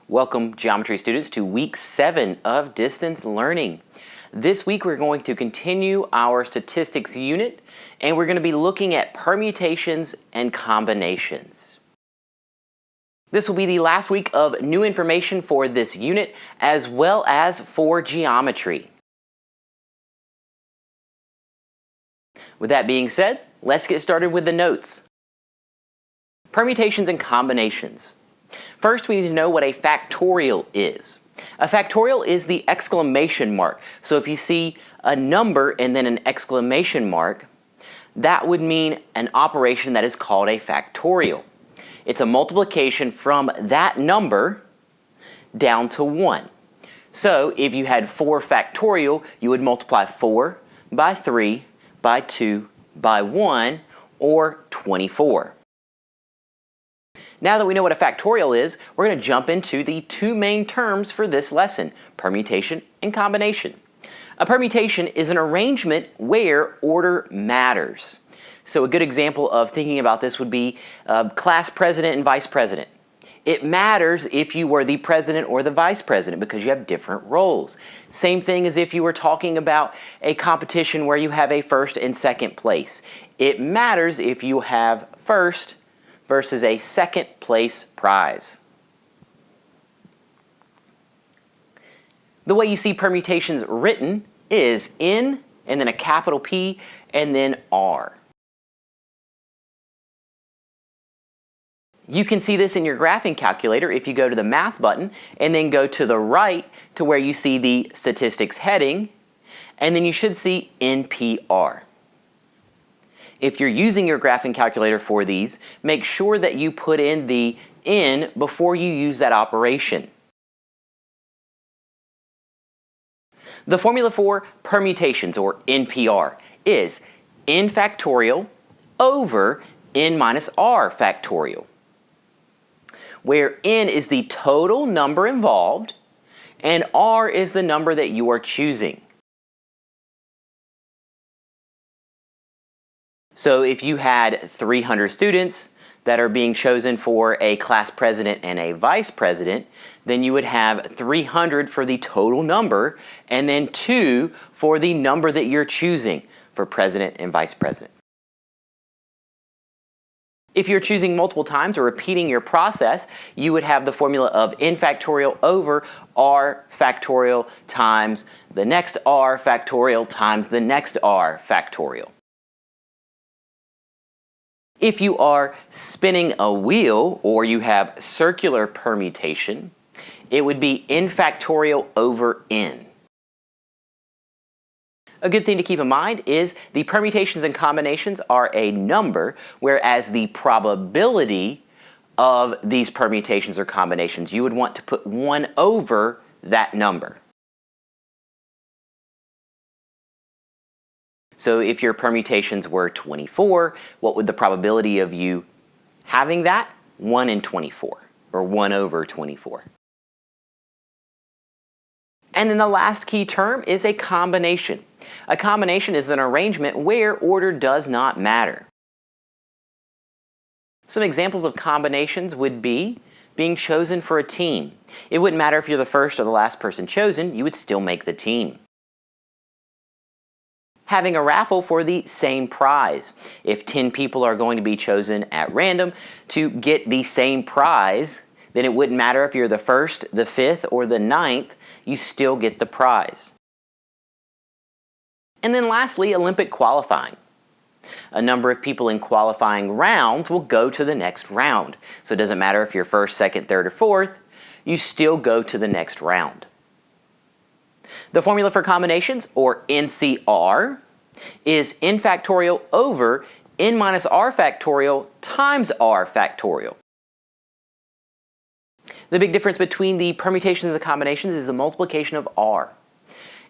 Welcome, geometry students, to week 7 of distance learning. This week we're going to continue our statistics unit, and we're going to be looking at permutations and combinations. This will be the last week of new information for this unit, as well as for geometry. With that being said, let's get started with the notes. Permutations and combinations. First, we need to know what a factorial is. A factorial is the exclamation mark. So if you see a number and then an exclamation mark, that would mean an operation that is called a factorial. It's a multiplication from that number down to 1. So if you had 4 factorial, you would multiply 4 by 3 by 2 by 1, or 24. Now that we know what a factorial is, we're going to jump into the two main terms for this lesson, permutation and combination. A permutation is an arrangement where order matters. So a good example of thinking about this would be class president and vice president. It matters if you were the president or the vice president because you have different roles. Same thing as if you were talking about a competition where you have a first and second place. It matters if you have first versus a second place prize. The way you see permutations written is N and then a capital P and then R. You can see this in your graphing calculator if you go to the math button and then go to the right to where you see the statistics heading, and then you should see NPR. If you're using your graphing calculator for these, make sure that you put in the N before you use that operation. The formula for permutations, or NPR, is N factorial over N minus R factorial, where N is the total number involved and R is the number that you are choosing. So if you had 300 students that are being chosen for a class president and a vice president, then you would have 300 for the total number and then 2 for the number that you're choosing for president and vice president. If you're choosing multiple times or repeating your process, you would have the formula of N factorial over R factorial times the next R factorial times the next R factorial. If you are spinning a wheel or you have circular permutation, it would be N factorial over N. A good thing to keep in mind is the permutations and combinations are a number, whereas the probability of these permutations or combinations, you would want to put 1 over that number. So if your permutations were 24, what would the probability of you having that? 1 in 24, or 1 over 24. And then the last key term is a combination. A combination is an arrangement where order does not matter. Some examples of combinations would be being chosen for a team. It wouldn't matter if you're the first or the last person chosen, you would still make the team. Having a raffle for the same prize. If 10 people are going to be chosen at random to get the same prize, then it wouldn't matter if you're the first, the 5th, or the 9th, you still get the prize. And then lastly, Olympic qualifying. A number of people in qualifying rounds will go to the next round. So it doesn't matter if you're first, second, third, or fourth, you still go to the next round. The formula for combinations, or NCR, is N factorial over N minus R factorial times R factorial. The big difference between the permutations and the combinations is the multiplication of R.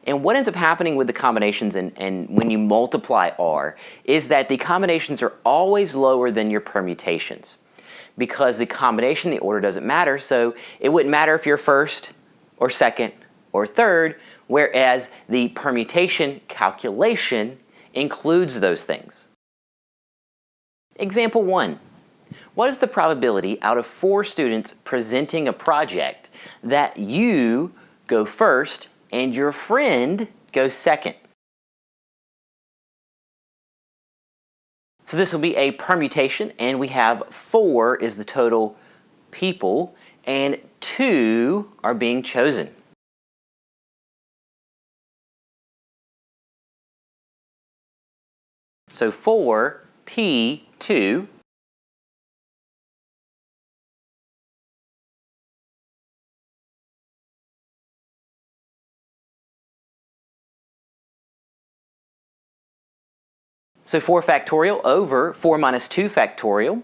And what ends up happening with the combinations and when you multiply R is that the combinations are always lower than your permutations. Because the combination, the order doesn't matter, so it wouldn't matter if you're first or second or third, whereas the permutation calculation includes those things. Example 1. What is the probability out of 4 students presenting a project that you go first and your friend goes second? So this will be a permutation, and we have 4 is the total people, and 2 are being chosen. So 4p2 So 4 factorial over 4 minus 2 factorial.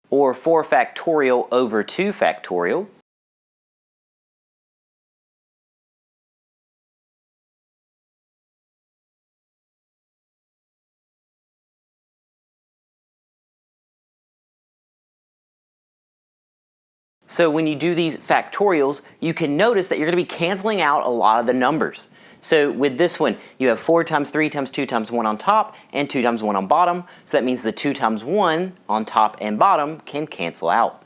Or 4 factorial over 2 factorial. So when you do these factorials, you can notice that you're going to be canceling out a lot of the numbers. So with this one, you have 4 times 3 times 2 times 1 on top and 2 times 1 on bottom. So that means the 2 times 1 on top and bottom can cancel out.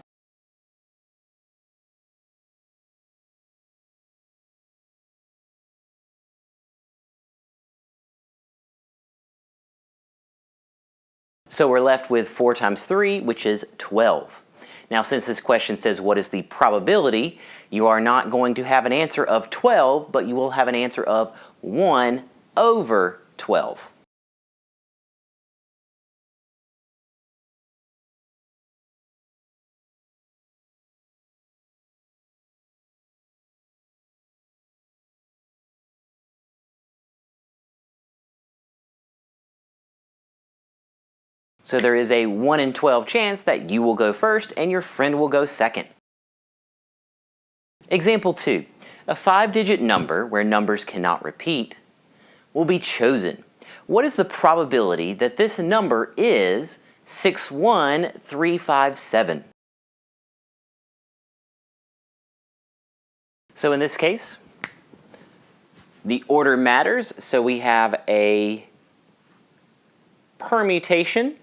So we're left with 4 times 3, which is 12. Now, since this question says what is the probability, you are not going to have an answer of 12, but you will have an answer of 1 over 12. So there is a 1 in 12 chance that you will go first and your friend will go second. Example 2. A 5-digit number, where numbers cannot repeat, will be chosen. What is the probability that this number is 61357? So in this case, the order matters. So we have a permutation.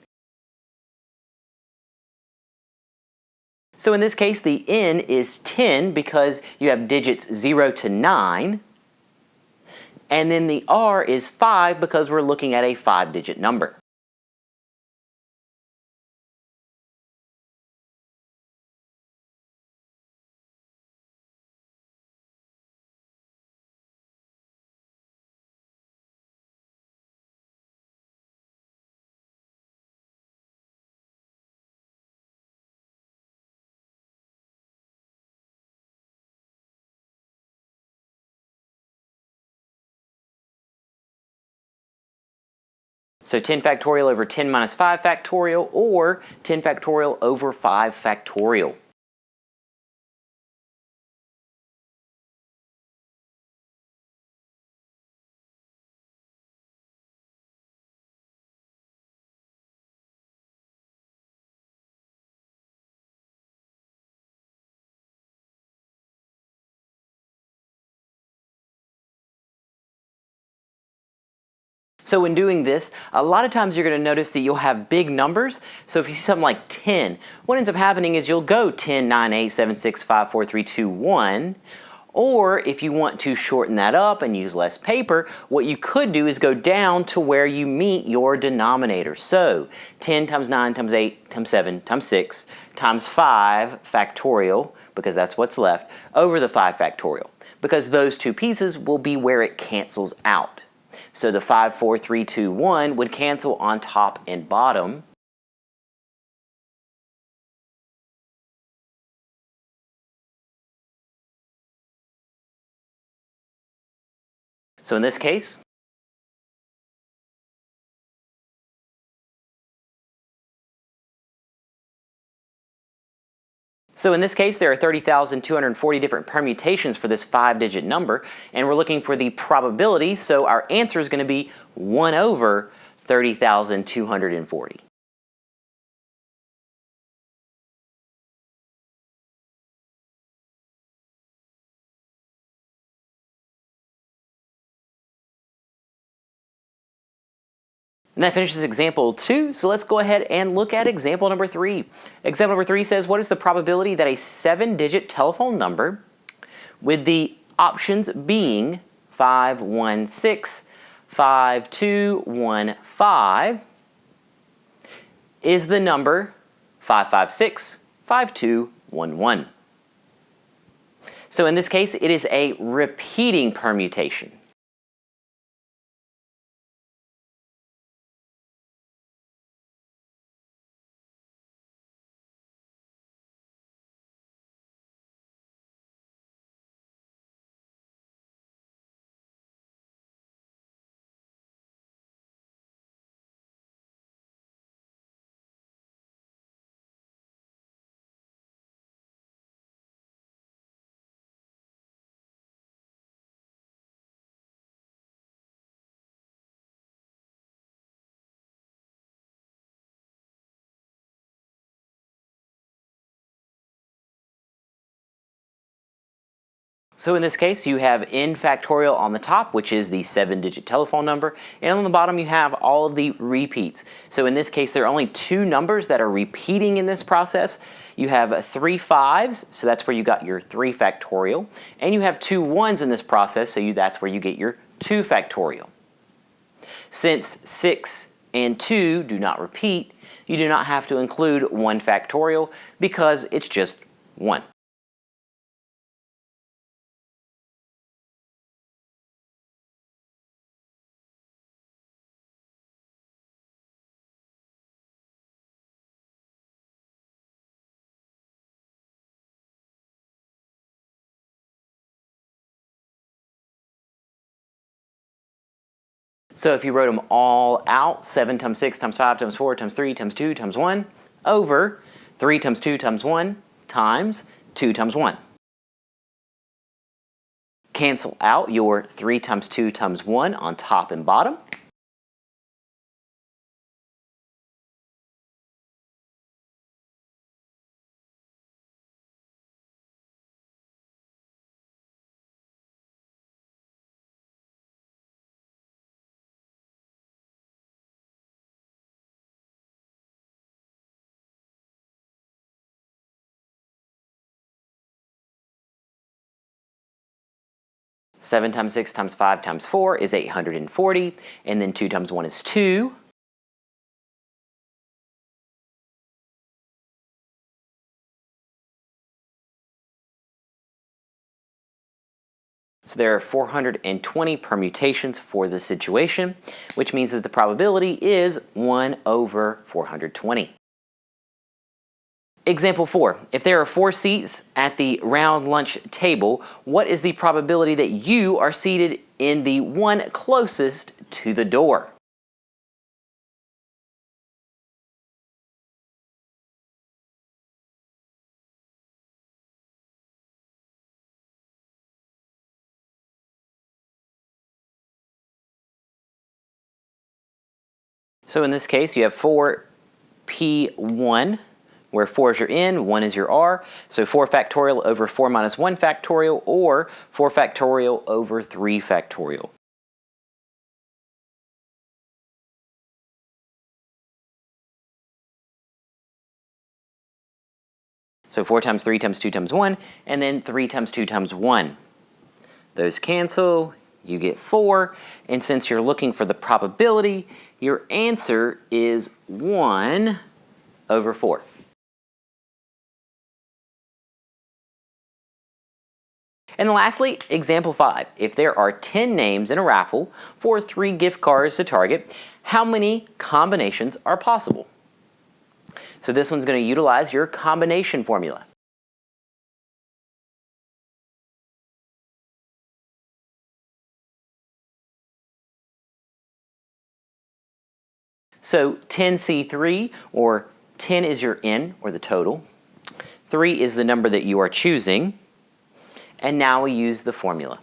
So in this case, the n is 10 because you have digits 0 to 9. And then the r is 5 because we're looking at a 5-digit number. So 10 factorial over 10 minus 5 factorial, or 10 factorial over 5 factorial. So when doing this, a lot of times you're going to notice that you'll have big numbers. So if you see something like 10, what ends up happening is you'll go 10, 9, 8, 7, 6, 5, 4, 3, 2, 1. Or if you want to shorten that up and use less paper, what you could do is go down to where you meet your denominator. So 10 times 9 times 8 times 7 times 6 times 5 factorial, because that's what's left, over the 5 factorial. Because those two pieces will be where it cancels out. So the 5, 4, 3, 2, 1 would cancel on top and bottom. So in this case, there are 30,240 different permutations for this 5-digit number, and we're looking for the probability, so our answer is going to be 1 over 30,240. And that finishes example 2, so let's go ahead and look at example number 3. Example number 3 says, what is the probability that a 7-digit telephone number with the options being 516, 5215 is the number 556, 5211? So in this case, it is a repeating permutation. So in this case, you have n factorial on the top, which is the 7-digit telephone number, and on the bottom you have all of the repeats. So in this case, there are only 2 numbers that are repeating in this process. You have 3 5s, so that's where you got your 3 factorial, and you have 2 1s in this process, so that's where you get your 2 factorial. Since 6 and 2 do not repeat, you do not have to include 1 factorial because it's just 1. So if you wrote them all out, 7 times 6 times 5 times 4 times 3 times 2 times 1 over 3 times 2 times 1 times 2 times 1. Cancel out your 3 times 2 times 1 on top and bottom. Seven times 6 times 5 times 4 is 840, and then 2 times 1 is 2. So there are 420 permutations for this situation, which means that the probability is 1 over 420. Example 4. If there are 4 seats at the round lunch table, what is the probability that you are seated in the one closest to the door? So in this case, you have 4p1, where 4 is your n, 1 is your r. So 4 factorial over 4 minus 1 factorial, or 4 factorial over 3 factorial. So 4 times 3 times 2 times 1, and then 3 times 2 times 1. Those cancel, you get 4, and since you're looking for the probability, your answer is 1 over 4. And lastly, example 5. If there are 10 names in a raffle for 3 gift cards to Target, how many combinations are possible? So this one's going to utilize your combination formula. So 10C3, or 10 is your n, or the total. 3 is the number that you are choosing. And now we use the formula.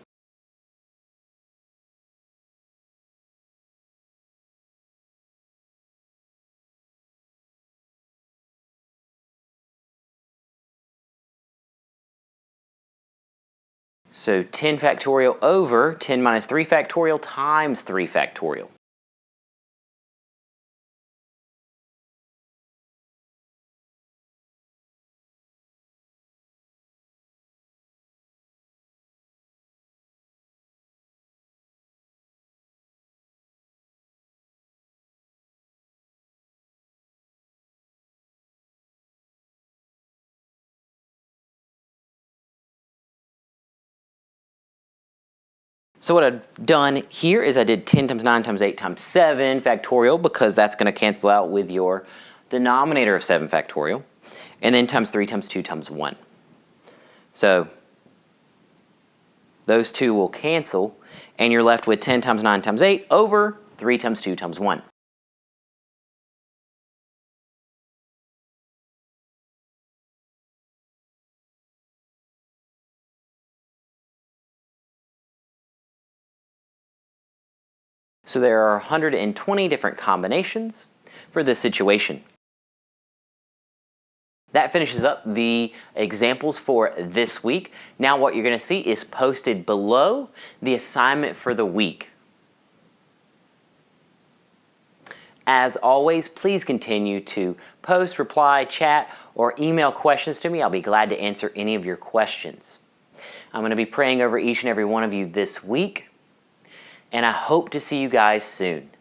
So 10 factorial over 10 minus 3 factorial times 3 factorial. So what I've done here is I did 10 times 9 times 8 times 7 factorial, because that's going to cancel out with your denominator of 7 factorial. And then times 3 times 2 times 1. So those two will cancel, and you're left with 10 times 9 times 8 over 3 times 2 times 1. So there are 120 different combinations for this situation. That finishes up the examples for this week. Now what you're going to see is posted below the assignment for the week. As always, please continue to post, reply, chat, or email questions to me. I'll be glad to answer any of your questions. I'm going to be praying over each and every one of you this week, and I hope to see you guys soon.